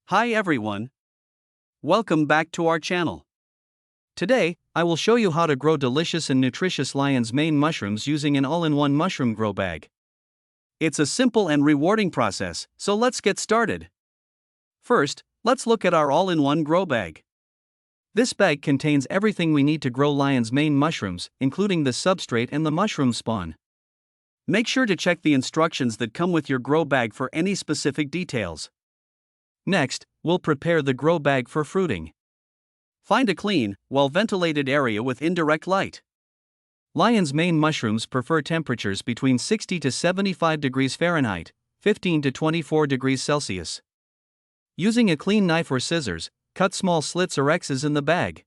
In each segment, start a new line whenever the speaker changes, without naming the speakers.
Hi everyone. Welcome back to our channel. Today, I will show you how to grow delicious and nutritious lion's mane mushrooms using an all-in-one mushroom grow bag. It's a simple and rewarding process, so let's get started. First, let's look at our all-in-one grow bag. This bag contains everything we need to grow lion's mane mushrooms, including the substrate and the mushroom spawn. Make sure to check the instructions that come with your grow bag for any specific details. Next, we'll prepare the grow bag for fruiting. Find a clean, well-ventilated area with indirect light. Lion's mane mushrooms prefer temperatures between 60 to 75 degrees Fahrenheit, 15 to 24 degrees Celsius. Using a clean knife or scissors, cut small slits or X's in the bag.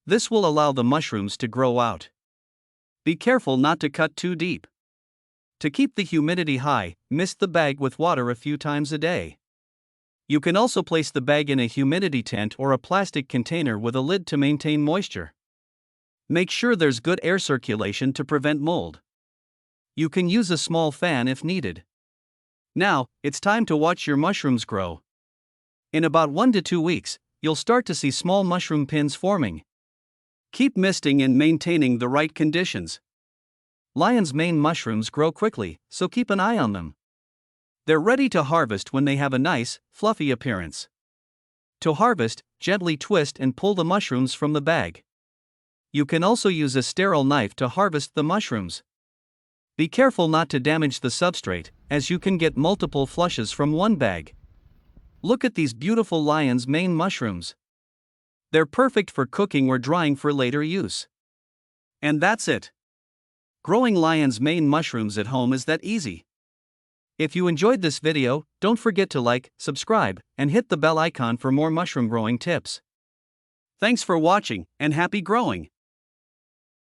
This will allow the mushrooms to grow out. Be careful not to cut too deep. To keep the humidity high, mist the bag with water a few times a day. You can also place the bag in a humidity tent or a plastic container with a lid to maintain moisture. Make sure there's good air circulation to prevent mold. You can use a small fan if needed. Now, it's time to watch your mushrooms grow. In about 1 to 2 weeks, you'll start to see small mushroom pins forming. Keep misting and maintaining the right conditions. Lion's mane mushrooms grow quickly, so keep an eye on them. They're ready to harvest when they have a nice, fluffy appearance. To harvest, gently twist and pull the mushrooms from the bag. You can also use a sterile knife to harvest the mushrooms. Be careful not to damage the substrate, as you can get multiple flushes from one bag. Look at these beautiful lion's mane mushrooms. They're perfect for cooking or drying for later use. And that's it. Growing lion's mane mushrooms at home is that easy. If you enjoyed this video, don't forget to like, subscribe, and hit the bell icon for more mushroom growing tips. Thanks for watching, and happy growing!